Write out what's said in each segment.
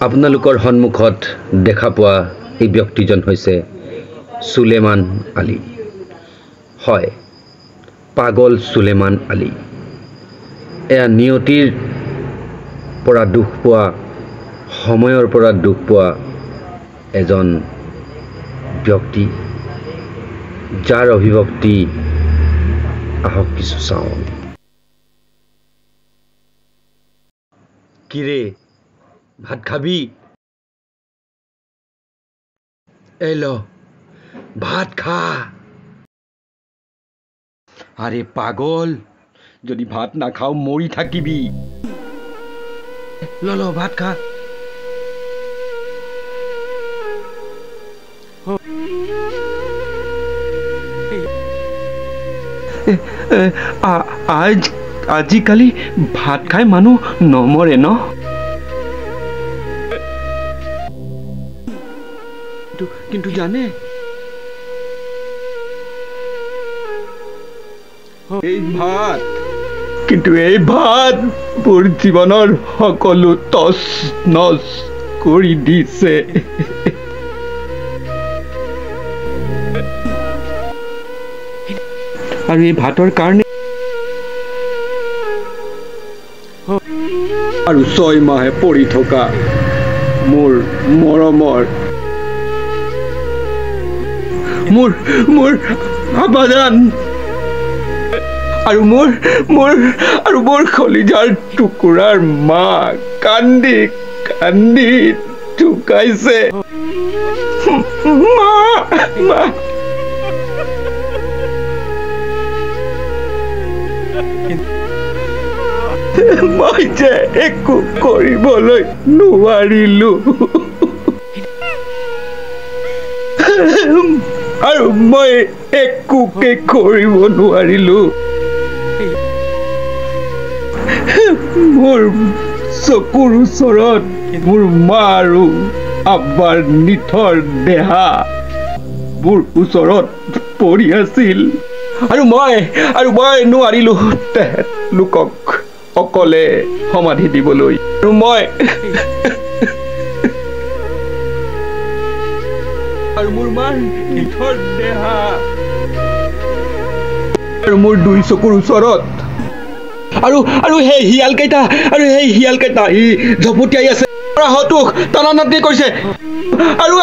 আপোনালোকৰ সন্মুখত দেখা পোৱা এই ব্যক্তিজন হৈছে সুলেমান আলী। হয়, পাগল সুলেমান আলী। এয়া নিয়তিৰ পৰা দুখ পোৱা, সময়ৰ পৰা দুখ পোৱা এজন ব্যক্তি, যাৰ অভিভক্তি আহক কিছু চাওঁ। কিরে ভাত খাবি? এলো ভাত খা। আরে পাগল, যদি ভাত না খাও মরি থাকিবি। লো ভাত খা। আজিকালি ভাত খাই মানুহ নমৰে ন? কিন্তু জানে এই ভাত মোৰ জীৱনৰ সকলো তছ নছ কৰি দিছে। আৰু এই ভাতৰ কাৰণে আৰু 6 মাহে পৰি থকা মোৰ মৰমৰ মোৰ আবাদান আৰু মোৰ কলিজাৰ টুকুৰাৰ মা কান্দি কান্দি ঢুকাইছে। মা মই যে একো কৰিবলৈ নোৱাৰিলো, আৰু মই একোকে কৰিব নোৱাৰিলো। মোৰ চকুৰ ওচৰত মোৰ মা আৰু আব্বাৰ নিথৰ দেহা মোৰ ওচৰত পৰি আছিল, আৰু মই নোৱাৰিলো তেখেতলোকক অকলে সমাধি দিবলৈ। আৰু মই মোৰ মাৰ নিথৰ দেহা আৰু মোৰ 2 চকুৰ ওচৰত, আৰু সেই শিয়াল কেইটা ই ঝপটিয়াই আছে, টানা নাটনি কৰিছে, আৰু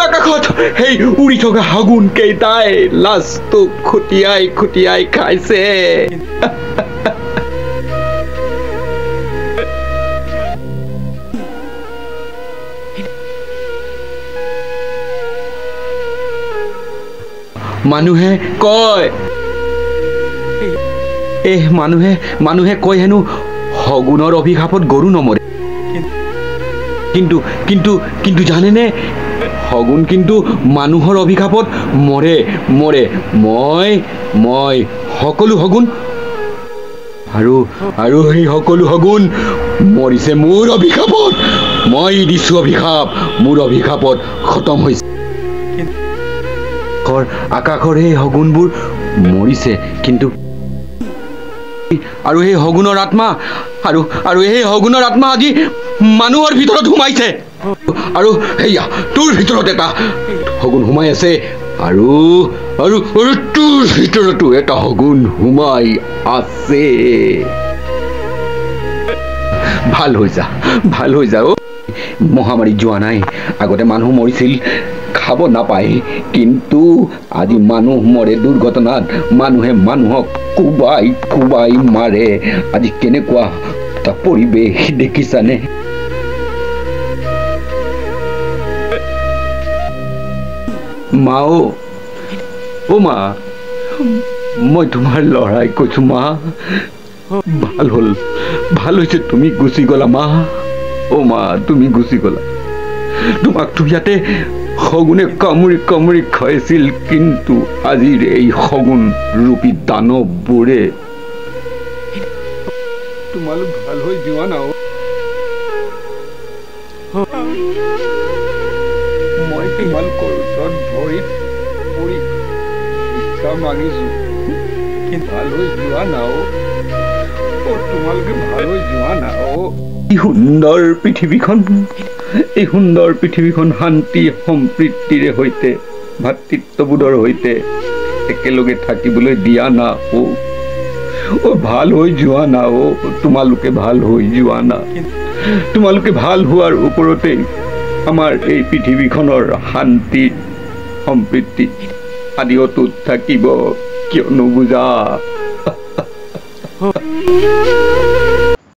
আকাশত সেই উৰি থকা হাগুন কেইটাই লাজটোক খুটিয়াই খাইছে। মানুহে কয় মানুহে কয় হেনো শগুনৰ অভিশাপত গৰু নমৰে, কিন্তু জানেনে শগুন কিন্তু মানুহৰ অভিশাপত মৰে। মই সকলো শগুন, আৰু সেই সকলো শগুন মৰিছে মোৰ অভিশাপত। মই দিছো অভিশাপ, মোৰ অভিশাপত খতম হৈছে। আকাশৰ সেই শগুনবোৰ মৰিছে, কিন্তু আৰু সেই শগুনৰ আত্মা আজি মানুহৰ ভিতৰত সোমাইছে, আৰু সেয়া তোৰ ভিতৰত এটা শগুন সোমাই আছে, আৰু তোৰ ভিতৰতো এটা শগুন সোমাই আছে। ভাল হৈ যা। মহামাৰী যোৱা নাই, আগতে মানুহ মৰিছিল খাব নাপায়, কিন্তু আজি মানুহ মৰে দুৰ্ঘটনাত, মানুহে মানুহক কোবাই মাৰে। আজি কেনেকুৱা এটা পৰিৱেশ দেখিছানে? মা অ মা, মই তোমাৰ লৰাই কৈছো মা, ভাল হৈছে তুমি গুচি গলা মা। অ মা, তুমি গুচি গলা, তোমাকতো ইয়াতে শগুনে কামুৰি খাইছিল, কিন্তু আজিৰ এই শগুন ৰূপী দানৱবোৰে তোমালোক ভাল হৈ যোৱা না। মই তোমালোকৰ ওচৰত ভৰিত পৰি ভিক্ষা মাগিছো, ভাল হৈ যোৱা না। তোমালোকে ভাল হৈ যোৱা না এই সুন্দৰ পৃথিৱীখন, এই সুন্দৰ পৃথিৱীখন শান্তি সম্প্ৰীতিৰে সৈতে ভাতৃত্ববোধৰ সৈতে একেলগে থাকিবলৈ দিয়া না ভাল হৈ যোৱা না তোমালোকে ভাল হৈ যোৱা না। তোমালোকে ভাল হোৱাৰ ওপৰতে আমাৰ এই পৃথিৱীখনৰ শান্তি সম্প্ৰীতি আদি অটুট থাকিব, কিয় নুবুজা?